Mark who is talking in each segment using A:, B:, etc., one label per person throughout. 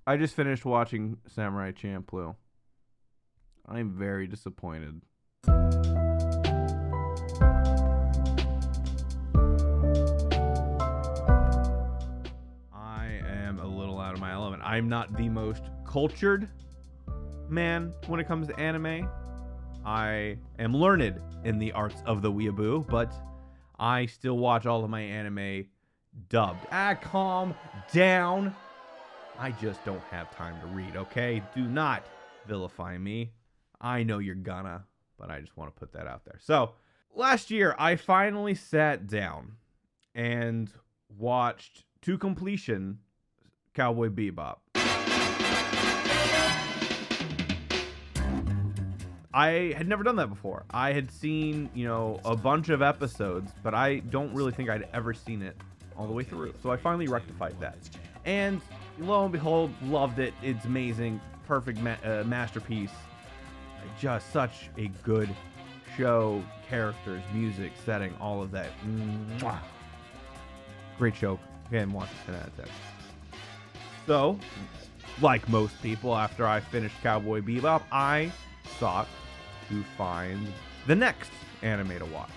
A: I just finished watching Samurai Champloo. I'm very disappointed. I am a little out of my element. I'm not the most cultured man when it comes to anime. I am learned in the arts of the weeaboo, but I still watch all of my anime dubbed. Calm down. I just don't have time to read, okay? Do not vilify me. I know you're gonna, but I just want to put that out there. So, last year, I finally sat down and watched to completion Cowboy Bebop. I had never done that before. I had seen, a bunch of episodes, but I don't really think I'd ever seen it all the way through. So I finally rectified that. And lo and behold, loved it. It's amazing. Perfect masterpiece. Just such a good show. Characters, music, setting, all of that. Mwah. Great show. Again, watch it 10 out of 10. So, like most people, after I finished Cowboy Bebop, I sought to find the next anime to watch.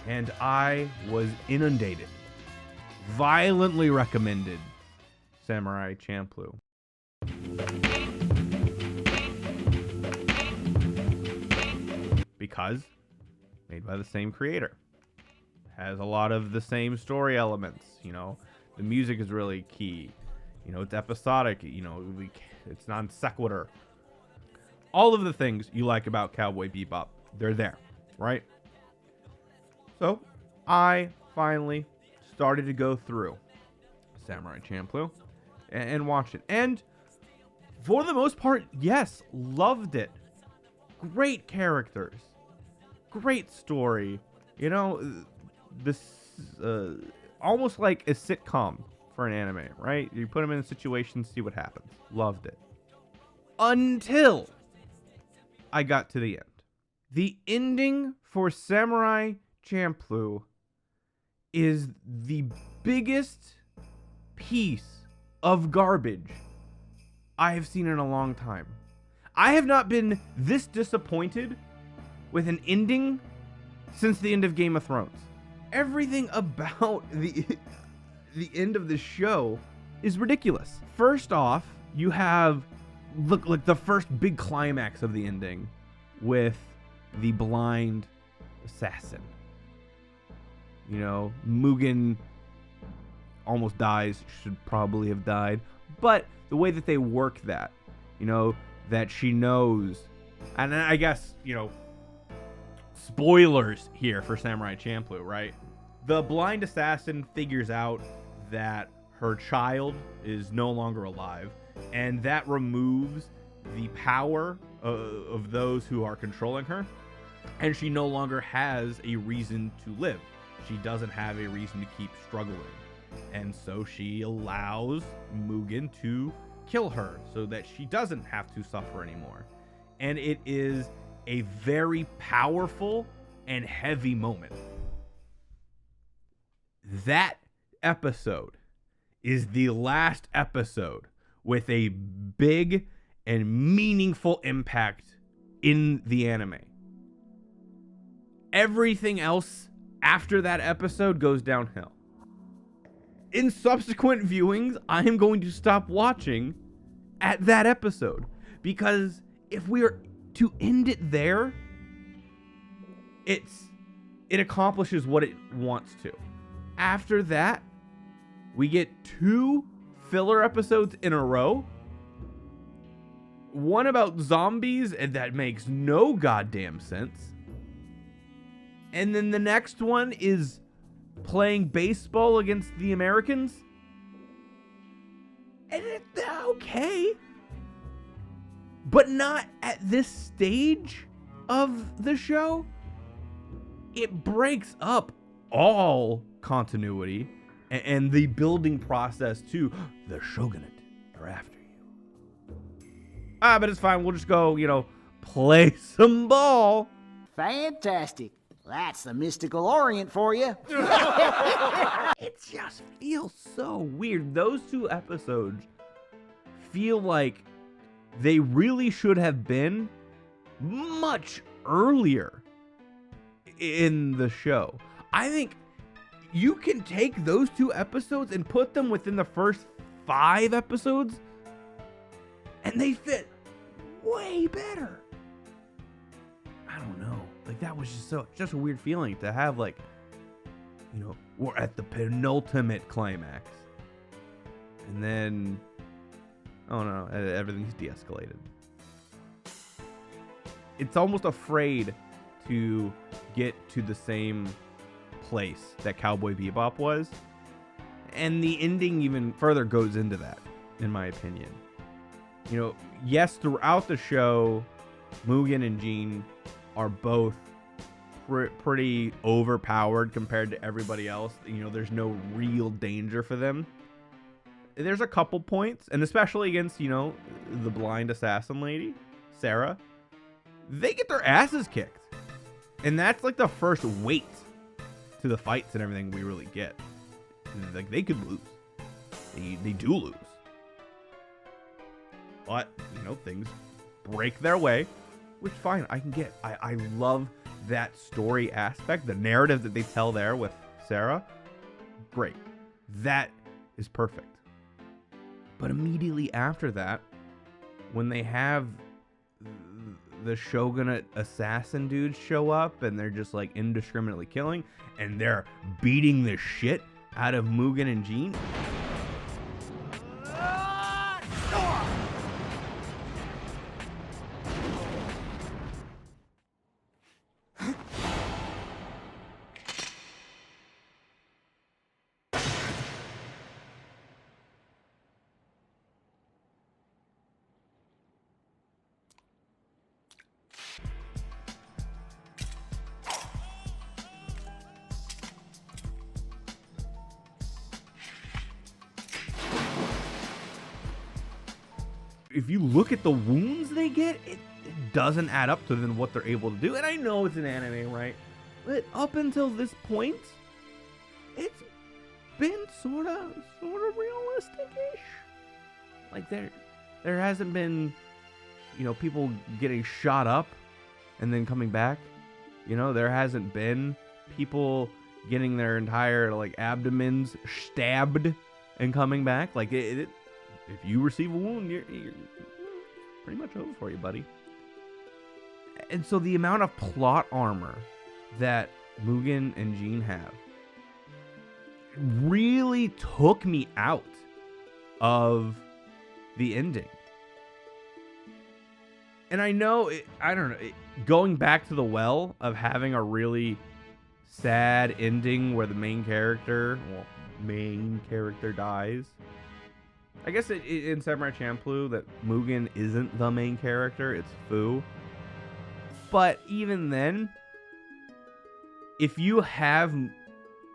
A: And I was inundated. Violently recommended Samurai Champloo. Because made by the same creator. Has a lot of the same story elements. The music is really key. It's episodic. It's non sequitur. All of the things you like about Cowboy Bebop, they're there, right? So I finally started to go through Samurai Champloo and watch it. And for the most part, yes, loved it. Great characters. Great story. This almost like a sitcom for an anime, right? You put them in a situation, see what happens. Loved it. Until I got to the end. The ending for Samurai Champloo is the biggest piece of garbage I have seen in a long time. I have not been this disappointed with an ending since the end of Game of Thrones. Everything about the end of the show is ridiculous. First off, you have like the first big climax of the ending with the blind assassin. Mugen almost dies, should probably have died. But the way that they work that, that she knows, and I guess, spoilers here for Samurai Champloo, right? The blind assassin figures out that her child is no longer alive, and that removes the power of those who are controlling her, and she no longer has a reason to live. She doesn't have a reason to keep struggling. And so she allows Mugen to kill her so that she doesn't have to suffer anymore. And it is a very powerful and heavy moment. That episode is the last episode with a big and meaningful impact in the anime. Everything else after that episode goes downhill. In subsequent viewings, I am going to stop watching at that episode, because if we are to end it there, it accomplishes what it wants to. After that, we get 2 filler episodes in a row. One about zombies, and that makes no goddamn sense. And then the next one is playing baseball against the Americans. And it's okay. But not at this stage of the show. It breaks up all continuity and the building process too. The Shogunate are after you. But it's fine. We'll just go, play some ball.
B: Fantastic. That's the mystical Orient for you.
A: It just feels so weird. Those 2 episodes feel like they really should have been much earlier in the show. I think you can take those 2 episodes and put them within the first 5 episodes, and they fit way better. I don't know. Like, that was just a weird feeling to have, like, you know, we're at the penultimate climax. And then, oh no, everything's de-escalated. It's almost afraid to get to the same place that Cowboy Bebop was. And the ending even further goes into that, in my opinion. You know, yes, throughout the show, Mugen and Jean are both pretty overpowered compared to everybody else. You know, there's no real danger for them. There's a couple points, and especially against, you know, the blind assassin lady, Sarah, they get their asses kicked. And that's like the first weight to the fights and everything we really get. Like, they could lose. They do lose. But, you know, things break their way, which fine, I can get. I love that story aspect, the narrative that they tell there with Sarah. Great. That is perfect. But immediately after that, when they have the Shogunate assassin dudes show up and they're just like indiscriminately killing, and they're beating the shit out of Mugen and Jean. If you look at the wounds they get, it doesn't add up to then what they're able to do. And I know it's an anime, right? But up until this point, it's been sort of realistic-ish. Like, there hasn't been, you know, people getting shot up and then coming back. You know, there hasn't been people getting their entire, like, abdomens stabbed and coming back. Like, if you receive a wound, you're pretty much over for you, buddy. And so the amount of plot armor that Mugen and Jean have really took me out of the ending. And I know, I don't know, going back to the well of having a really sad ending where the main character dies. I guess in Samurai Champloo that Mugen isn't the main character, it's Fu. But even then, if you have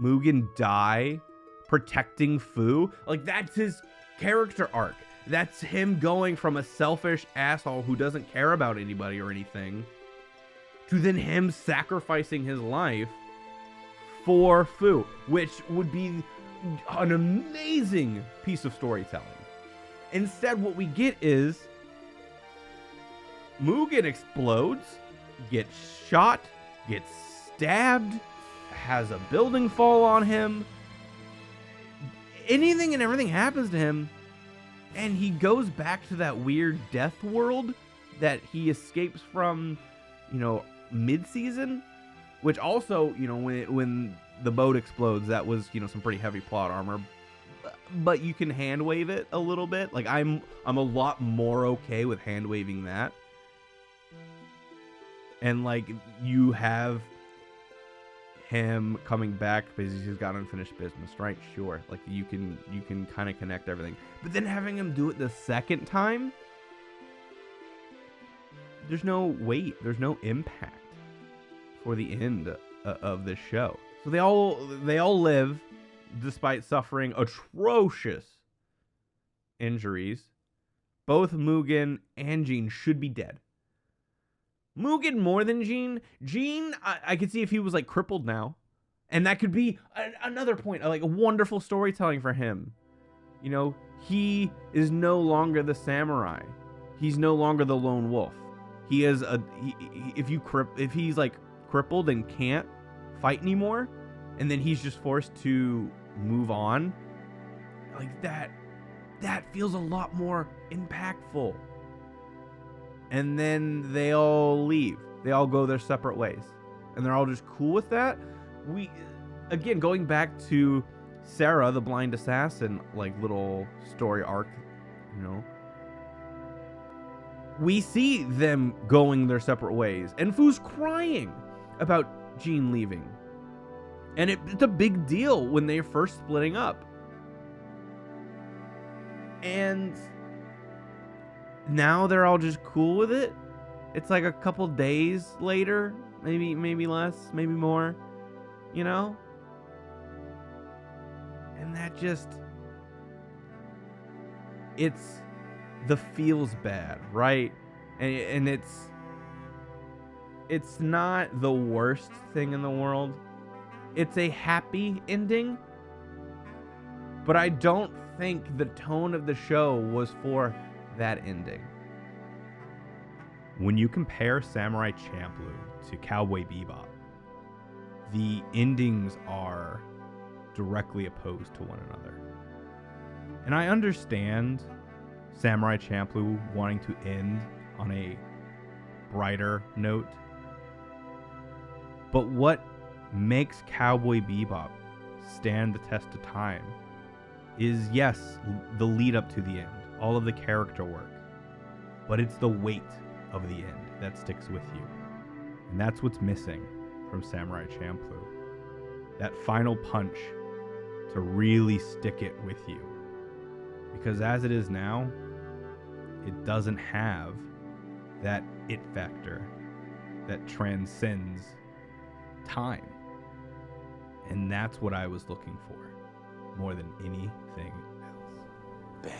A: Mugen die protecting Fu, like, that's his character arc. That's him going from a selfish asshole who doesn't care about anybody or anything to then him sacrificing his life for Fu, which would be an amazing piece of storytelling. Instead, what we get is Mugen explodes, gets shot, gets stabbed, has a building fall on him. Anything and everything happens to him, and he goes back to that weird death world that he escapes from, you know, mid-season, which also, you know, when the boat explodes, that was, you know, some pretty heavy plot armor, but you can hand wave it a little bit. Like, I'm a lot more okay with hand waving that. And, like, you have him coming back because he's got unfinished business, right? Sure. Like, you can kind of connect everything. But then having him do it the second time, there's no weight, there's no impact for the end of this show. So they all live despite suffering atrocious injuries. Both Mugen and Jean should be dead. Mugen more than Jean. Jean, I could see if he was, like, crippled now. And that could be another point, like, a wonderful storytelling for him. You know, he is no longer the samurai. He's no longer the lone wolf. He is if he's like crippled and can't fight anymore, and then he's just forced to move on, like that feels a lot more impactful. And then they all leave. They all go their separate ways. And they're all just cool with that. Again, going back to Sarah, the blind assassin, like little story arc, you know, we see them going their separate ways. And Fu's crying about Jean leaving. And it's a big deal when they're first splitting up. And now they're all just cool with it. It's like a couple days later, maybe less, maybe more, you know? And that just, it's the feels bad, right? And it's not the worst thing in the world. It's a happy ending, but I don't think the tone of the show was for that ending. When you compare Samurai Champloo to Cowboy Bebop, the endings are directly opposed to one another. And I understand Samurai Champloo wanting to end on a brighter note, but what makes Cowboy Bebop stand the test of time is, yes, the lead up to the end, all of the character work, but it's the weight of the end that sticks with you. And that's what's missing from Samurai Champloo. That final punch to really stick it with you. Because as it is now, it doesn't have that it factor that transcends time. And that's what I was looking for more than anything else. Bang.